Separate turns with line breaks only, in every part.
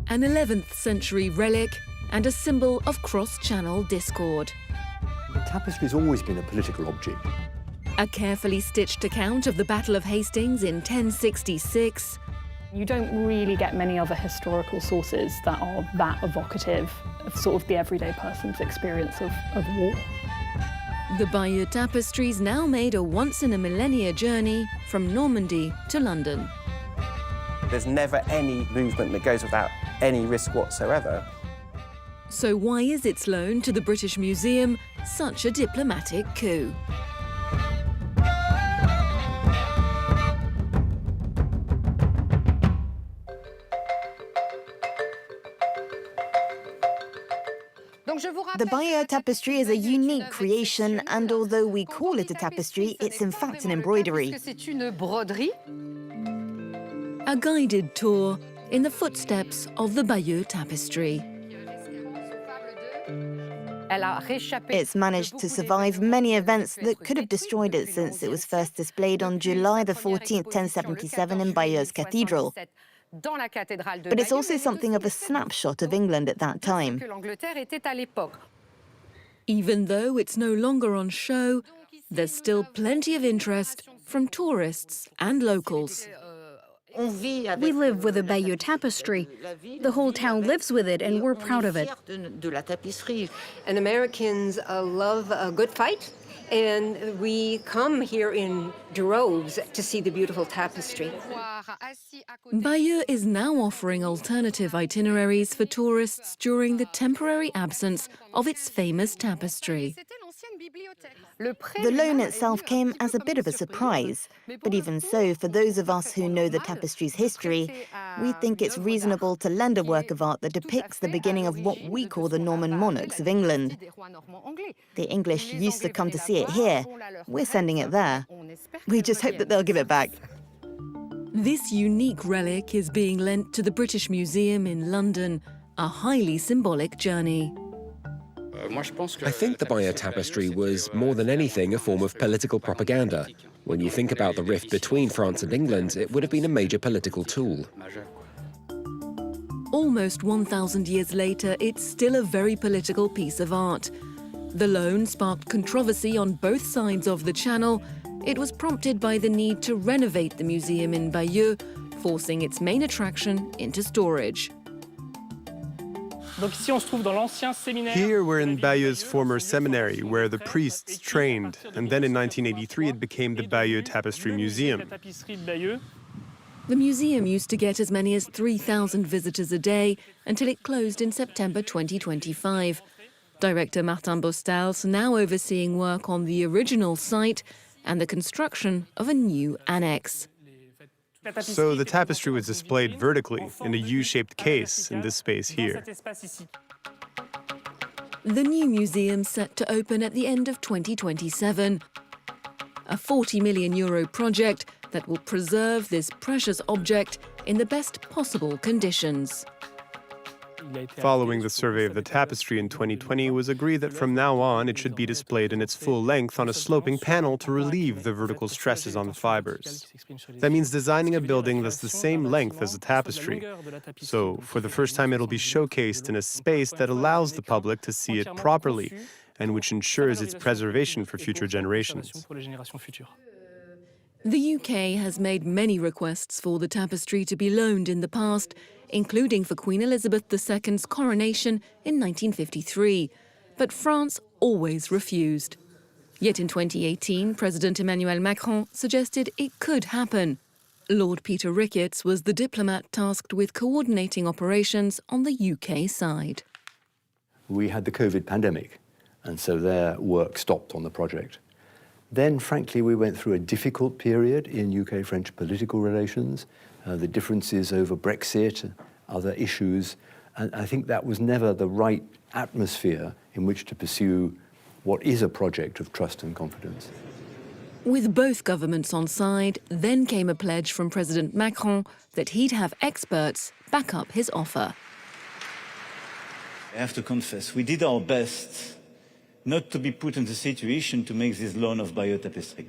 an 11th century relic and a symbol of cross-channel discord.
The tapestry's always been a political object.
A carefully stitched account of the Battle of Hastings in 1066.
You don't really get many other historical sources that are that evocative of sort of the everyday person's experience of war.
The Bayeux Tapestry's now made a once-in-a-millennia journey from Normandy to London.
There's never any movement that goes without any risk whatsoever.
So why is its loan to the British Museum such a diplomatic coup?
The Bayeux Tapestry is a unique creation, and although we call it a tapestry, it's in fact an embroidery.
A guided tour in the footsteps of the Bayeux Tapestry.
It's managed to survive many events that could have destroyed it since it was first displayed on July the 14th, 1077 in Bayeux's cathedral. But it's also something of a snapshot of England at that time.
Even though it's no longer on show, there's still plenty of interest from tourists and locals.
We live with the Bayeux Tapestry. The whole town lives with it, and we're proud of it.
And Americans love a good fight, and we come here in droves to see the beautiful tapestry.
Bayeux is now offering alternative itineraries for tourists during the temporary absence of its famous tapestry.
The loan itself came as a bit of a surprise, but even so, for those of us who know the tapestry's history, we think it's reasonable to lend a work of art that depicts the beginning of what we call the Norman monarchs of England. The English used to come to see it here. We're sending it there. We just hope that they'll give it back.
This unique relic is being lent to the British Museum in London, a highly symbolic journey.
I think the Bayeux Tapestry was, more than anything, a form of political propaganda. When you think about the rift between France and England, it would have been a major political tool.
Almost 1,000 years later, it's still a very political piece of art. The loan sparked controversy on both sides of the Channel. It was prompted by the need to renovate the museum in Bayeux, forcing its main attraction into storage.
Here we're in Bayeux's former seminary, where the priests trained, and then in 1983 it became the Bayeux Tapestry Museum.
The museum used to get as many as 3,000 visitors a day until it closed in September 2025. Director Martin Bostal's now overseeing work on the original site and the construction of a new annex.
So the tapestry was displayed vertically in a U-shaped case in this space here.
The new museum set to open at the end of 2027. A €40 million project that will preserve this precious object in the best possible conditions.
Following the survey of the tapestry in 2020, it was agreed that from now on it should be displayed in its full length on a sloping panel to relieve the vertical stresses on the fibers. That means designing a building that's the same length as the tapestry. So, for the first time, it'll be showcased in a space that allows the public to see it properly and which ensures its preservation for future generations.
The UK has made many requests for the tapestry to be loaned in the past, including for Queen Elizabeth II's coronation in 1953. But France always refused. Yet in 2018, President Emmanuel Macron suggested it could happen. Lord Peter Ricketts was the diplomat tasked with coordinating operations on the UK side.
We had the COVID pandemic, and so their work stopped on the project. Then, frankly, we went through a difficult period in UK-French political relations, the differences over Brexit, other issues, and I think that was never the right atmosphere in which to pursue what is a project of trust and confidence.
With both governments on side, then came a pledge from President Macron that he'd have experts back up his offer.
I have to confess, we did our best not to be put in the situation to make this loan of Bayeux Tapestry.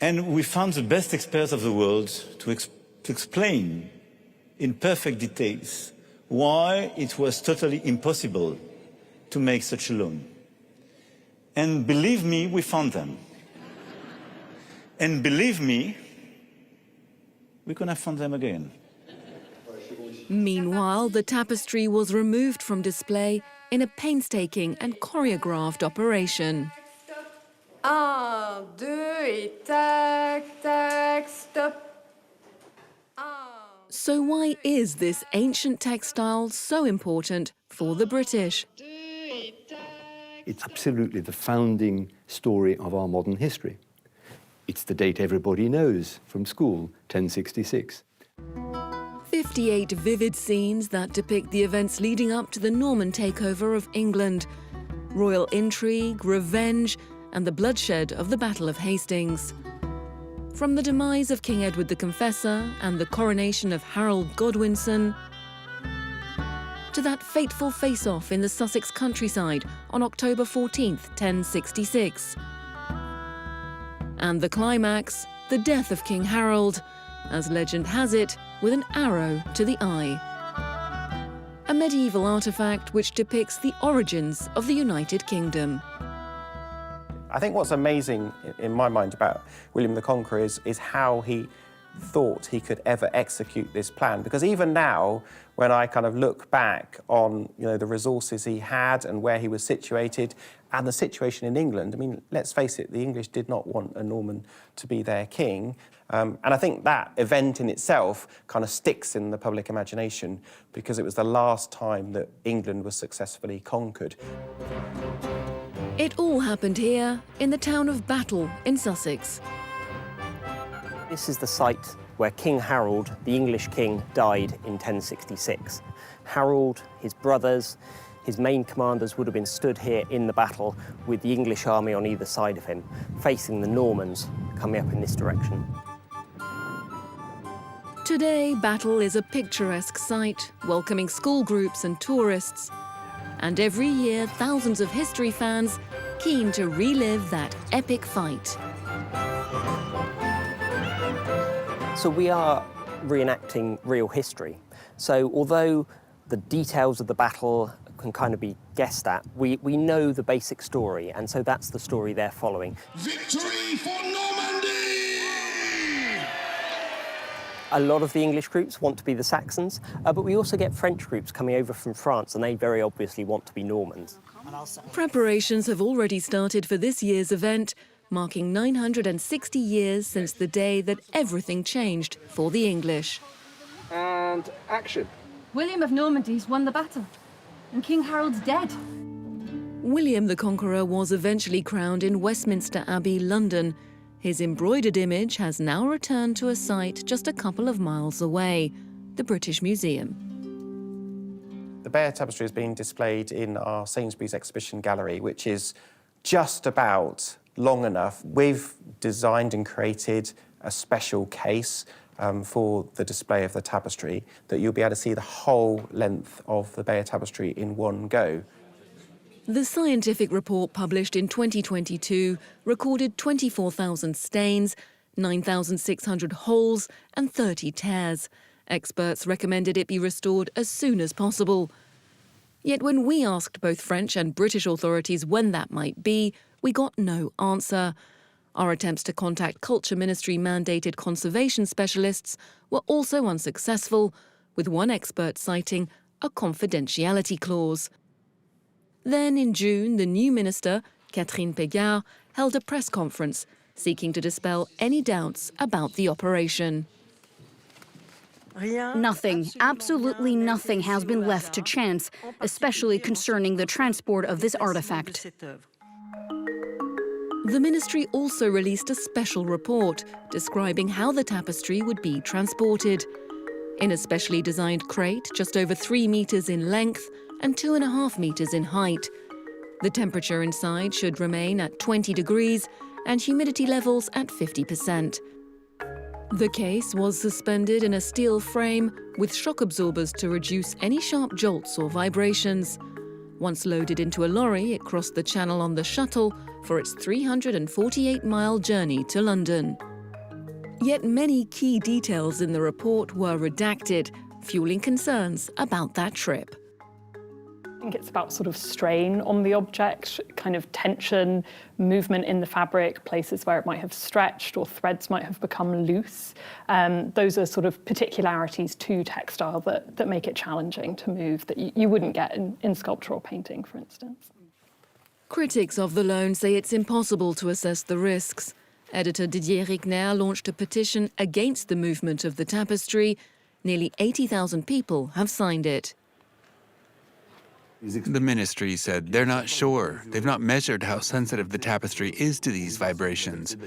And we found the best experts of the world to explain in perfect details why it was totally impossible to make such a loan. And believe me, we found them. And believe me, we're going to find them again.
Meanwhile, the tapestry was removed from display in a painstaking and choreographed operation.
1, 2, et tac, tac, stop.
So why is this ancient textile so important for the British?
It's absolutely the founding story of our modern history. It's the date everybody knows from school, 1066.
58 vivid scenes that depict the events leading up to the Norman takeover of England. Royal intrigue, revenge, and the bloodshed of the Battle of Hastings. From the demise of King Edward the Confessor and the coronation of Harold Godwinson, to that fateful face-off in the Sussex countryside on October 14th, 1066. And the climax, the death of King Harold, as legend has it, with an arrow to the eye. A medieval artefact which depicts the origins of the United Kingdom.
I think what's amazing in my mind about William the Conqueror is how he thought he could ever execute this plan. Because even now, when I kind of look back on the resources he had and where he was situated and the situation in England, I mean, let's face it, the English did not want a Norman to be their king. And I think that event in itself kind of sticks in the public imagination because it was the last time that England was successfully conquered.
It all happened here in the town of Battle in Sussex.
This is the site where King Harold, the English king, died in 1066. Harold, his brothers, his main commanders would have been stood here in the battle with the English army on either side of him, facing the Normans coming up in this direction.
Today, Battle is a picturesque site, welcoming school groups and tourists. And every year, thousands of history fans keen to relive that epic fight.
So we are reenacting real history. So although the details of the battle can kind of be guessed at, we know the basic story, and so that's the story they're following.
Victory for Normandy!
A lot of the English groups want to be the Saxons, but we also get French groups coming over from France, and they very obviously want to be Normans.
Preparations have already started for this year's event, marking 960 years since the day that everything changed for the English.
And action.
William of Normandy's won the battle, and King Harold's dead.
William the Conqueror was eventually crowned in Westminster Abbey, London. His embroidered image has now returned to a site just a couple of miles away, the British Museum.
The Bayeux Tapestry is being displayed in our Sainsbury's exhibition gallery, which is just about long enough. We've designed and created a special case for the display of the tapestry that you'll be able to see the whole length of the Bayeux Tapestry in one go.
The scientific report published in 2022 recorded 24,000 stains, 9,600 holes and 30 tears. Experts recommended it be restored as soon as possible. Yet when we asked both French and British authorities when that might be, we got no answer. Our attempts to contact Culture Ministry-mandated conservation specialists were also unsuccessful, with one expert citing a confidentiality clause. Then in June, the new minister, Catherine Pégard, held a press conference seeking to dispel any doubts about the operation.
Nothing, absolutely nothing has been left to chance, especially concerning the transport of this artifact.
The ministry also released a special report describing how the tapestry would be transported. In a specially designed crate just over 3 meters in length and 2.5 meters in height. The temperature inside should remain at 20 degrees and humidity levels at 50%. The case was suspended in a steel frame with shock absorbers to reduce any sharp jolts or vibrations. Once loaded into a lorry, it crossed the Channel on the shuttle for its 348-mile journey to London. Yet many key details in the report were redacted. fueling concerns about that trip.
I think it's about sort of strain on the object, kind of tension, movement in the fabric, places where it might have stretched or threads might have become loose. Those are sort of particularities to textile that make it challenging to move that you wouldn't get in sculpture or painting, for instance.
Critics of the loan say it's impossible to assess the risks. Editor Didier Rigner launched a petition against the movement of the tapestry. Nearly 80,000 people have signed it.
The ministry said they're not sure. They've not measured how sensitive the tapestry is to these vibrations.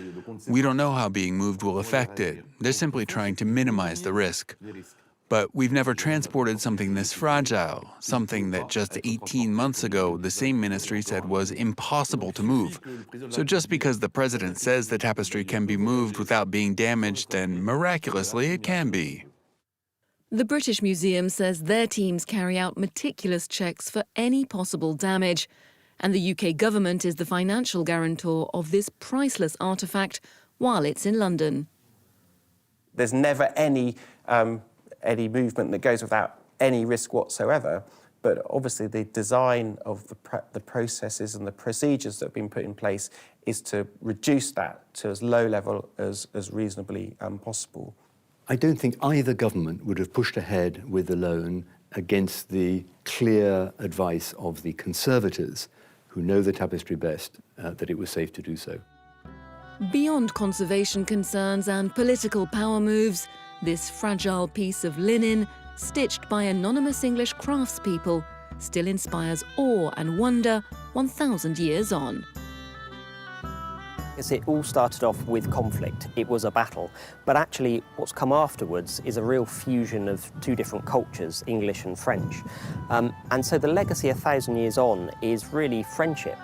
We don't know how being moved will affect it. They're simply trying to minimize the risk. But we've never transported something this fragile, something that just 18 months ago the same ministry said was impossible to move. So just because the president says the tapestry can be moved without being damaged, then miraculously it can be.
The British Museum says their teams carry out meticulous checks for any possible damage, and the UK government is the financial guarantor of this priceless artefact while it's in London.
There's never any movement that goes without any risk whatsoever, but obviously the design of the processes and the procedures that have been put in place is to reduce that to as low level as reasonably possible.
I don't think either government would have pushed ahead with the loan against the clear advice of the conservators, who know the tapestry best, that it was safe to do so.
Beyond conservation concerns and political power moves, this fragile piece of linen, stitched by anonymous English craftspeople, still inspires awe and wonder 1,000 years on.
It all started off with conflict. It was a battle. But actually, what's come afterwards is a real fusion of two different cultures, English and French. And so the legacy 1,000 years on is really friendship.